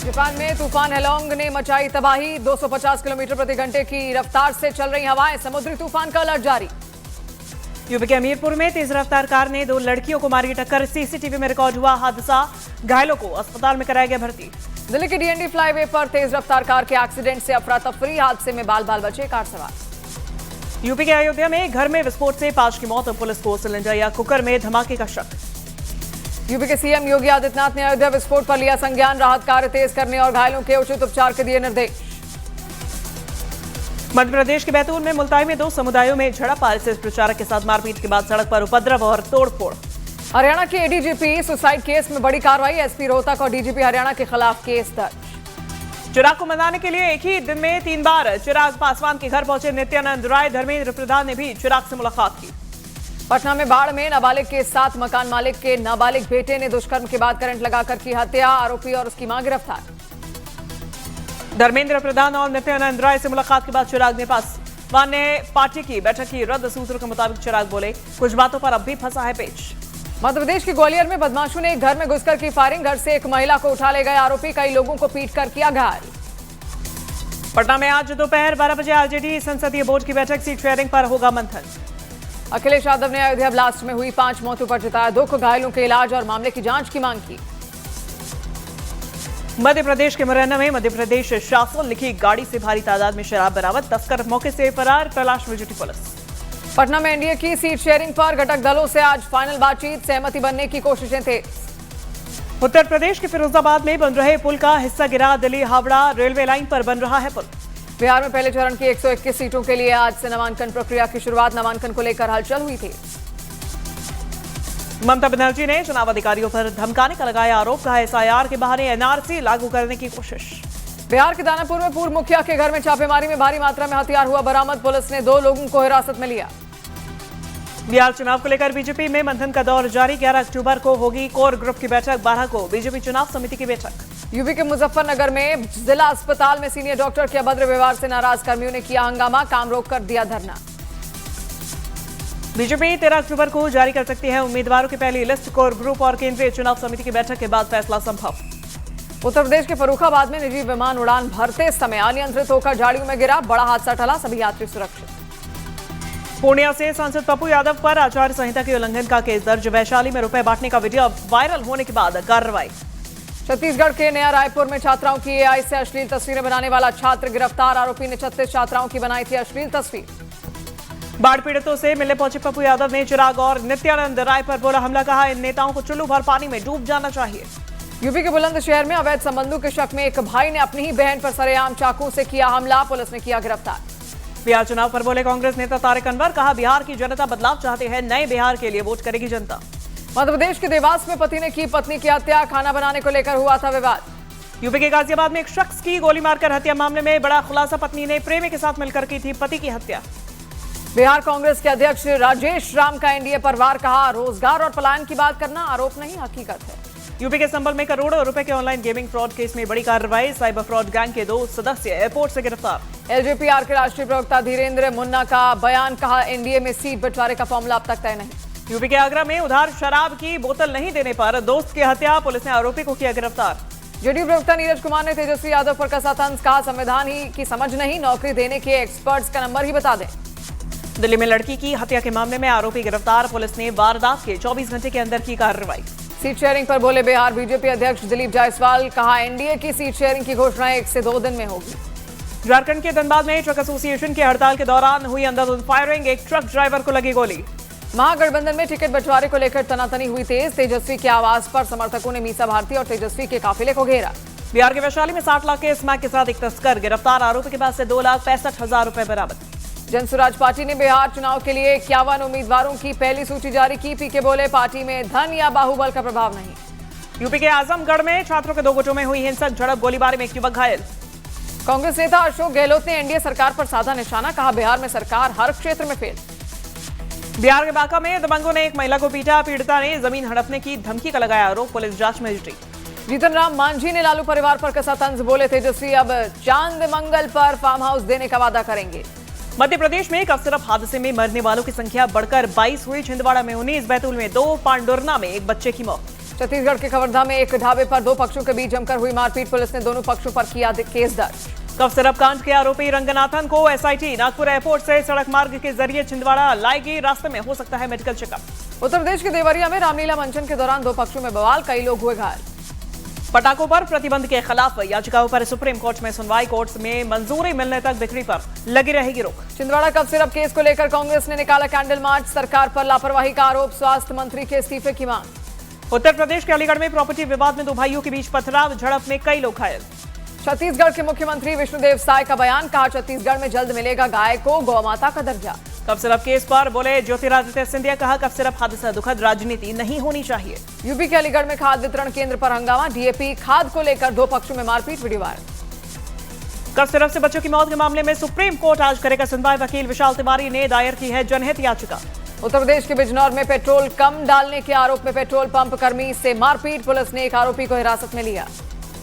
Japan में तूफान हेलोंग ने मचाई तबाही। 250 किलोमीटर प्रति घंटे की रफ्तार से चल रही हवाएं। समुद्री तूफान का अलर्ट जारी। यूपी के हमीरपुर में तेज रफ्तार कार ने 2 लड़कियों को मारी टक्कर। सीसीटीवी में रिकॉर्ड हुआ हादसा। घायलों को अस्पताल में कराया गया भर्ती। दिल्ली की डीएनडी फ्लाईवे पर तेज रफ्तार कार के एक्सीडेंट से अफरा तफरी। हादसे में बाल बाल बचे कार सवार। यूपी के अयोध्या में घर में विस्फोट से 5 की मौत। पुलिस को सिलेंडर या कुकर में धमाके का शक। यूपी के सीएम योगी आदित्यनाथ ने अयोध्या विस्फोट पर लिया संज्ञान। राहत कार्य तेज करने और घायलों के उचित उपचार के दिए निर्देश। मध्य प्रदेश के बैतूल में मुल्ताई में 2 समुदायों में झड़प। आरएसएस प्रचारक के साथ मारपीट के बाद सड़क पर उपद्रव और तोड़फोड़। हरियाणा के एडीजीपी सुसाइड केस में बड़ी कार्रवाई। एसपी रोहतक और डीजीपी हरियाणा के खिलाफ केस दर्ज। चिराग को मनाने के लिए एक ही दिन में 3 बार चिराग पासवान के घर पहुंचे नित्यानंद राय। धर्मेंद्र प्रधान ने भी चिराग से मुलाकात की। पटना में बाढ़ में नाबालिग के साथ मकान मालिक के नाबालिग बेटे ने दुष्कर्म के बाद करंट लगाकर की हत्या। आरोपी और उसकी मां गिरफ्तार। धर्मेंद्र प्रधान और नित्यानंद राय से मुलाकात के बाद चिराग ने पासवान ने पार्टी की बैठक की रद्द। सूत्रों के मुताबिक चिराग बोले, कुछ बातों पर अब भी फंसा है पेच। मध्य प्रदेश के ग्वालियर में बदमाशों ने एक घर में घुसकर की फायरिंग। घर से एक महिला को उठा ले गए आरोपी। कई लोगों को पीटकर किया घायल। पटना में आज दोपहर 12 बजे आरजेडी संसदीय बोर्ड की बैठक। सीट शेयरिंग पर होगा मंथन। अखिलेश यादव ने अयोध्या ब्लास्ट में हुई 5 मौतों पर जताया दुख। घायलों के इलाज और मामले की जांच की मांग की। मध्य प्रदेश के मुरैना में मध्य प्रदेश शासन लिखी गाड़ी से भारी तादाद में शराब बरामद। तस्कर मौके से फरार। तलाश में जुटी पुलिस। पटना में एनडीए की सीट शेयरिंग पर घटक दलों से आज फाइनल बातचीत। सहमति बनने की कोशिशें तेज। उत्तर प्रदेश के फिरोजाबाद में बन रहे पुल का हिस्सा गिरा। दिल्ली हावड़ा रेलवे लाइन पर बन रहा है पुल। बिहार में पहले चरण की 121 सीटों के लिए आज से नामांकन प्रक्रिया की शुरुआत। नामांकन को लेकर हलचल हुई थी। ममता बनर्जी ने चुनाव अधिकारियों पर धमकाने का लगाया आरोप। कहा, एसआईआर के बहाने एनआरसी लागू करने की कोशिश। बिहार के दानापुर में पूर्व मुखिया के घर में छापेमारी में भारी मात्रा में हथियार हुआ बरामद। पुलिस ने 2 लोगों को हिरासत में लिया। बिहार चुनाव को लेकर बीजेपी में मंथन का दौर जारी। 11 अक्टूबर को होगी कोर ग्रुप की बैठक। 12 को बीजेपी चुनाव समिति की बैठक। यूपी के मुजफ्फरनगर में जिला अस्पताल में सीनियर डॉक्टर के अभद्र व्यवहार से नाराज कर्मियों ने किया हंगामा। काम रोककर दिया धरना। बीजेपी 13 अक्टूबर को जारी कर सकती है उम्मीदवारों की पहली लिस्ट। कोर ग्रुप और केंद्रीय चुनाव समिति की बैठक के बाद फैसला संभव। उत्तर प्रदेश के फर्रुखाबाद में निजी विमान उड़ान भरते समय अनियंत्रित होकर झाड़ियों में गिरा। बड़ा हादसा टला। सभी यात्री सुरक्षित। पूर्णिया से सांसद पप्पू यादव पर आचार संहिता के उल्लंघन का केस दर्ज। वैशाली में रुपए बांटने का वीडियो वायरल होने के बाद कार्रवाई। छत्तीसगढ़ के नया रायपुर में छात्राओं की एआई से अश्लील तस्वीरें बनाने वाला छात्र गिरफ्तार। आरोपी ने 36 छात्राओं की बनाई थी अश्लील तस्वीर। बाढ़ पीड़ितों से मिलने पहुंचे पप्पू यादव ने चिराग और नित्यानंद राय पर बोला हमला। कहा, इन नेताओं को चुल्लू भर पानी में डूब जाना चाहिए। यूपी के बुलंदशहर में अवैध संबंधों के शक में एक भाई ने अपनी ही बहन पर सरेआम चाकू से किया हमला। पुलिस ने किया गिरफ्तार। बिहार चुनाव पर बोले कांग्रेस नेता तारिक अनवर। कहा, बिहार की जनता बदलाव चाहते हैं। नए बिहार के लिए वोट करेगी जनता। मध्य प्रदेश के देवास में पति ने की पत्नी की हत्या। खाना बनाने को लेकर हुआ था विवाद। यूपी के गाजियाबाद में एक शख्स की गोली मारकर हत्या। मामले में बड़ा खुलासा। पत्नी ने प्रेमी के साथ मिलकर की थी पति की हत्या। बिहार कांग्रेस के अध्यक्ष राजेश राम का एनडीए पर वार। कहा, रोजगार और पलायन की बात करना आरोप नहीं हकीकत है। यूपी के संभल में करोड़ों रुपए के ऑनलाइन गेमिंग फ्रॉड केस में बड़ी कार्रवाई। साइबर फ्रॉड गैंग के 2 सदस्य एयरपोर्ट से गिरफ्तार। एलजेपीआर के राष्ट्रीय प्रवक्ता धीरेन्द्र मुन्ना का बयान। कहा, एनडीए में सीट बंटवारे का फॉर्मूला अब तक तय नहीं। यूपी के आगरा में उधार शराब की बोतल नहीं देने पर दोस्त की हत्या। पुलिस ने आरोपी को किया गिरफ्तार। जेडीयू प्रवक्ता नीरज कुमार ने तेजस्वी यादव पर कसा तंज। कहा, संविधान ही की समझ नहीं, नौकरी देने के एक्सपर्ट्स का नंबर ही बता दें। दिल्ली में लड़की की हत्या के मामले में आरोपी गिरफ्तार। पुलिस ने वारदात के 24 घंटे के अंदर की कार्रवाई। सीट शेयरिंग पर बोले बिहार बीजेपी अध्यक्ष दिलीप जायसवाल। कहा, एनडीए की सीट शेयरिंग की घोषणा 1 से 2 दिन में होगी। झारखंड के धनबाद में ट्रक एसोसिएशन की हड़ताल के दौरान हुई अंधाधुंध फायरिंग। एक ट्रक ड्राइवर को लगी गोली। महागठबंधन में टिकट बंटवारे को लेकर तनातनी हुई तेज। तेजस्वी के आवास पर समर्थकों ने मीसा भारती और तेजस्वी के काफिले को घेरा। बिहार के वैशाली में 60 लाख के स्मैक के साथ एक तस्कर गिरफ्तार। आरोपी के पास से 2,65,000 रुपए बरामद। जनसुराज पार्टी ने बिहार चुनाव के लिए 51 उम्मीदवारों की पहली सूची जारी की। पीके बोले, पार्टी में धन या बाहुबल का प्रभाव नहीं। यूपी के आजमगढ़ में छात्रों के 2 गुटों में हुई हिंसक झड़प। गोलीबारी में एक युवक घायल। कांग्रेस नेता अशोक गहलोत ने एनडीए सरकार पर साधा निशाना। कहा, बिहार में सरकार हर क्षेत्र में फेल। बिहार के बांका में दबंगों ने एक महिला को पीटा। पीड़िता ने जमीन हड़पने की धमकी का लगाया आरोप। पुलिस जांच में जुटी। जीतन राम मांझी ने लालू परिवार पर कसा तंज। बोले, तेजस्वी अब चांद मंगल पर फार्म हाउस देने का वादा करेंगे। मध्य प्रदेश में कफ सिरप हादसे में मरने वालों की संख्या बढ़कर 22 हुई। छिंदवाड़ा में 19, बैतूल में 2, पांडुरना में एक बच्चे की मौत। छत्तीसगढ़ के कवर्धा में एक ढाबे पर दो पक्षों के बीच जमकर हुई मारपीट, पुलिस ने दोनों पक्षों पर किया केस दर्ज। कफ सिरप कांड के आरोपी रंगनाथन को एसआईटी नागपुर एयरपोर्ट से सड़क मार्ग के जरिए छिंदवाड़ा लाएगी, रास्ते में हो सकता है मेडिकल चेकअप। उत्तर प्रदेश के देवरिया में रामलीला मंचन के दौरान दो पक्षों में बवाल, कई लोग हुए घायल। पटाखों पर प्रतिबंध के खिलाफ याचिकाओं पर सुप्रीम कोर्ट में सुनवाई, कोर्ट में मंजूरी मिलने तक बिक्री पर लगी रहेगी रोक। छिंदवाड़ा कफ सिरप केस को लेकर कांग्रेस ने निकाला कैंडल मार्च, सरकार पर लापरवाही का आरोप, स्वास्थ्य मंत्री के इस्तीफे की मांग। उत्तर प्रदेश के अलीगढ़ में प्रॉपर्टी विवाद में दो भाइयों के बीच पथराव, झड़प में कई लोग घायल। छत्तीसगढ़ के मुख्यमंत्री विष्णुदेव साय का बयान, कहा छत्तीसगढ़ में जल्द मिलेगा गाय को गौ माता का दर्जा। कफ सिरप केस पर बोले ज्योतिरादित्य सिंधिया, कहा कफ सिरप हादसा दुखद, राजनीति नहीं होनी चाहिए। यूपी के अलीगढ़ में खाद वितरण केंद्र पर हंगामा, डीएपी खाद को लेकर दो पक्षों में मारपीट, वीडियो वायरल। कफ सिरप से बच्चों की मौत के मामले में सुप्रीम कोर्ट आज करेगा सुनवाई, वकील विशाल तिवारी ने दायर की है जनहित याचिका। उत्तर प्रदेश के बिजनौर में पेट्रोल कम डालने के आरोप में पेट्रोल पंप कर्मी से मारपीट, पुलिस ने एक आरोपी को हिरासत में लिया।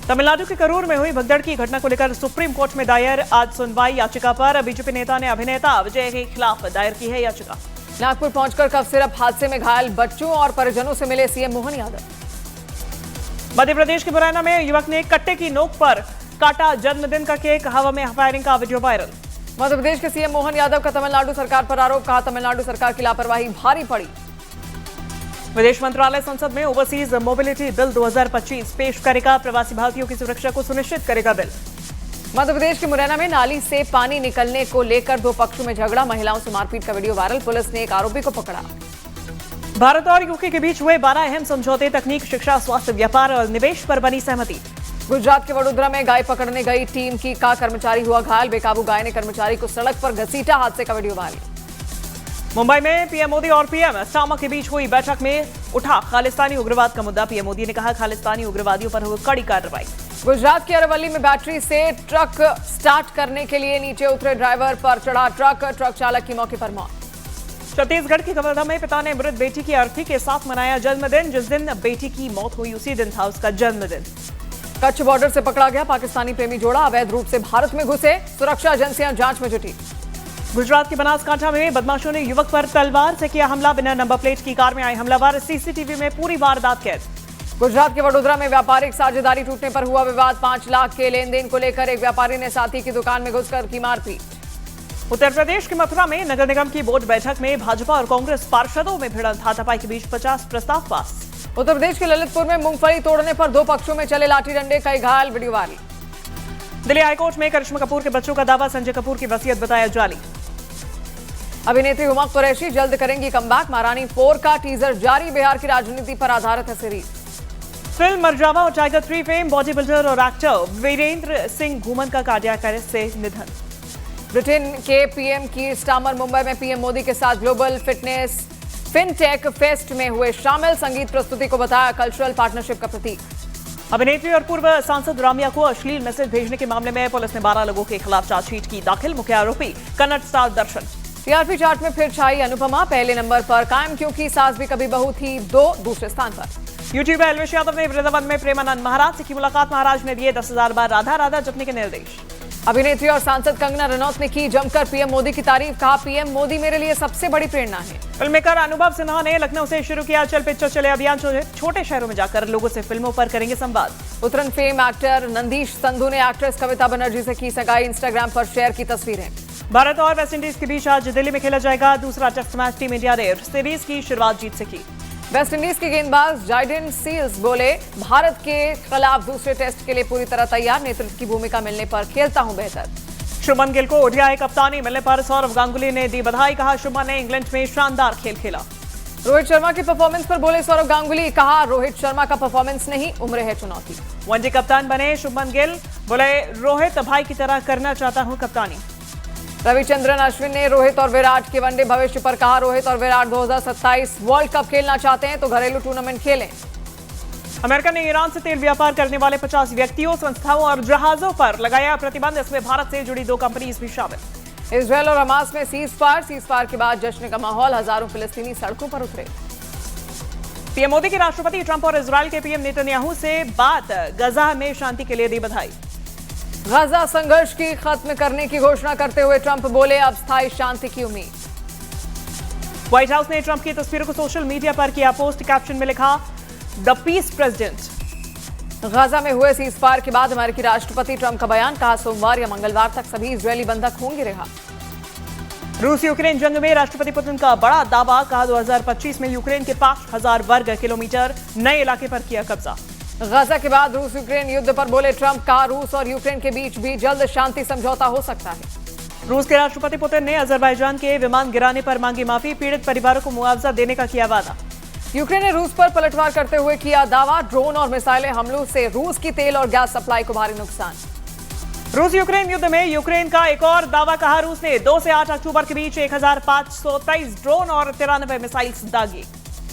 तमिलनाडु के करूर में हुई भगदड़ की घटना को लेकर सुप्रीम कोर्ट में दायर आज सुनवाई, याचिका पर बीजेपी नेता ने अभिनेता विजय के खिलाफ दायर की है याचिका। नागपुर पहुंचकर कफ सिरप हादसे में घायल बच्चों और परिजनों से मिले सीएम मोहन यादव। मध्य प्रदेश के मुरैना में युवक ने कट्टे की नोक पर काटा जन्मदिन का केक, हवा में फायरिंग का वीडियो वायरल। मध्य प्रदेश के सीएम मोहन यादव का तमिलनाडु सरकार पर आरोप, कहा तमिलनाडु सरकार की लापरवाही भारी पड़ी। विदेश मंत्रालय संसद में ओवरसीज मोबिलिटी बिल 2025 पेश करेगा, प्रवासी भारतीयों की सुरक्षा को सुनिश्चित करेगा बिल। मध्य प्रदेश के मुरैना में नाली से पानी निकलने को लेकर दो पक्षों में झगड़ा, महिलाओं से मारपीट का वीडियो वायरल, पुलिस ने एक आरोपी को पकड़ा। भारत और यूके के बीच हुए 12 अहम समझौते, तकनीक, शिक्षा, स्वास्थ्य, व्यापार और निवेश पर बनी सहमति। गुजरात के वडोदरा में गाय पकड़ने गई टीम की का कर्मचारी हुआ घायल, बेकाबू गाय ने कर्मचारी को सड़क पर घसीटा, हादसे का वीडियो वायरल। मुंबई में पीएम मोदी और पीएम स्टामा के बीच हुई बैठक में उठा खालिस्तानी उग्रवाद का मुद्दा, पीएम मोदी ने कहा खालिस्तानी उग्रवादियों पर होगी कड़ी कार्रवाई। गुजरात के अरवली में बैटरी से ट्रक स्टार्ट करने के लिए नीचे उतरे ड्राइवर पर चढ़ा ट्रक चालक की मौके पर मौत। छत्तीसगढ़ के कवर्धा में पिता ने मृत बेटी की अर्थी के साथ मनाया जन्मदिन, जिस दिन बेटी की मौत हुई उसी दिन था उसका जन्मदिन। कच्छ बॉर्डर से पकड़ा गया पाकिस्तानी प्रेमी जोड़ा, अवैध रूप से भारत में घुसे, सुरक्षा एजेंसियां जांच में जुटी। गुजरात के बनासकांठा में बदमाशों ने युवक पर तलवार से किया हमला, बिना नंबर प्लेट की कार में आए हमलावर, सीसीटीवी में पूरी वारदात कैद। गुजरात के वडोदरा में व्यापारिक साझेदारी टूटने पर हुआ विवाद, 5 लाख के लेन देन को लेकर एक व्यापारी ने साथी की दुकान में घुसकर की मारपीट। उत्तर प्रदेश के मथुरा में नगर निगम की बोर्ड बैठक में भाजपा और कांग्रेस पार्षदों में भिड़ंत, हाथापाई के बीच 50 प्रस्ताव पास। उत्तर प्रदेश के ललितपुर में मूंगफली तोड़ने पर दो पक्षों में चले लाठी डंडे, कई घायल, वीडियो वायरल। दिल्ली हाईकोर्ट में करिश्मा कपूर के बच्चों का दावा, संजय कपूर की वसीयत बताया जाली। अभिनेत्री हुमा कुरैशी जल्द करेंगी कमबैक, महारानी 4 का टीजर जारी, बिहार की राजनीति पर आधारित है सीरीज। फिल्म मरजावा और टाइगर 3 फेम बॉडी बिल्डर और एक्टर वीरेंद्र सिंह घूमन का कार्डियक अरेस्ट से निधन। ब्रिटेन के पीएम की स्टामर मुंबई में पीएम मोदी के साथ ग्लोबल फिटनेस फिनटेक फेस्ट में हुए शामिल, संगीत प्रस्तुति को बताया कल्चरल पार्टनरशिप का प्रतीक। अभिनेत्री और पूर्व सांसद रामिया को अश्लील मैसेज भेजने के मामले में पुलिस ने 12 लोगों के खिलाफ चार्जशीट की दाखिल, मुख्य आरोपी कन्नड़ स्टार दर्शन। टीआरपी चार्ट में फिर छाई अनुपमा, पहले नंबर पर कायम, क्योंकि सास भी कभी बहू थी 2 दूसरे स्थान पर। यूट्यूबर एल्वेश यादव ने वृंदावन में प्रेमानंद महाराज से की मुलाकात, महाराज ने दिए 10,000 बार राधा राधा जपने के निर्देश। अभिनेत्री और सांसद कंगना रनौत ने की जमकर पीएम मोदी की तारीफ, कहा पीएम मोदी मेरे लिए सबसे बड़ी प्रेरणा है। फिल्म मेकर अनुभव सिन्हा ने लखनऊ से शुरू किया चल पिक्चर चले अभियान, छोटे शहरों में जाकर लोगों से फिल्मों पर करेंगे संवाद। उत्तराखंड फेम एक्टर नंदीश संधू ने एक्ट्रेस कविता बनर्जी से की सगाई, इंस्टाग्राम पर शेयर की तस्वीरें। भारत और वेस्टइंडीज के बीच आज दिल्ली में खेला जाएगा दूसरा टेस्ट मैच, टीम इंडिया ने सीरीज की शुरुआत जीत से की। वेस्टइंडीज के गेंदबाज जाइडेन सील्स बोले, भारत के खिलाफ दूसरे टेस्ट के लिए पूरी तरह तैयार, नेतृत्व की भूमिका मिलने पर खेलता हूं बेहतर। शुभमन गिल को ओडीआई कप्तानी मिलने पर सौरव गांगुली ने दी बधाई, कहा शुभमन ने इंग्लैंड में शानदार खेल खेला। रोहित शर्मा की परफॉर्मेंस पर बोले सौरव गांगुली, कहा रोहित शर्मा का परफॉर्मेंस नहीं, उम्र है चुनौती। वनडे कप्तान बने शुभमन गिल, बोले रोहित भाई की तरह करना चाहता हूं कप्तानी। रविचंद्रन अश्विन ने रोहित और विराट के वनडे भविष्य पर कहा, रोहित और विराट 2027 वर्ल्ड कप खेलना चाहते हैं तो घरेलू टूर्नामेंट खेलें। अमेरिका ने ईरान से तेल व्यापार करने वाले 50 व्यक्तियों, संस्थाओं और जहाजों पर लगाया प्रतिबंध, इसमें भारत से जुड़ी 2 कंपनीज भी शामिल। इजरायल और हमास में सीज फायर के बाद जश्न का माहौल, हजारों फिलिस्तीनी सड़कों पर उतरे। पीएम मोदी की राष्ट्रपति ट्रंप और इजरायल के पीएम नेतन्याहू से बात, गजा में शांति के लिए दी बधाई। गजा संघर्ष की खत्म करने की घोषणा करते हुए ट्रंप बोले, अब स्थायी शांति की उम्मीद। व्हाइट हाउस ने ट्रंप की तस्वीरों को सोशल मीडिया पर किया पोस्ट, कैप्शन में लिखा, द पीस प्रेसिडेंट। गाजा में हुए सीजफायर के बाद अमेरिकी राष्ट्रपति ट्रंप का बयान, कहा सोमवार या मंगलवार तक सभी इजरायली बंधक होंगे रिहा। रूस यूक्रेन जंग में राष्ट्रपति पुतिन का बड़ा दावा, कहा 2025 में यूक्रेन के 5000 वर्ग किलोमीटर नए इलाके पर किया कब्जा। गाजा के बाद रूस यूक्रेन युद्ध पर बोले ट्रंप, कहा रूस और यूक्रेन के बीच भी जल्द शांति समझौता हो सकता है। रूस के राष्ट्रपति पुतिन ने अजरबैजान के विमान गिराने पर मांगी माफी, पीड़ित परिवारों को मुआवजा देने का किया वादा। यूक्रेन ने रूस पर पलटवार करते हुए किया दावा, ड्रोन और मिसाइलें हमलों से रूस की तेल और गैस सप्लाई को भारी नुकसान। रूस यूक्रेन युद्ध में यूक्रेन का एक और दावा, कहा रूस ने 2 से 8 अक्टूबर के बीच 1523 ड्रोन और 93 मिसाइल्स दागी।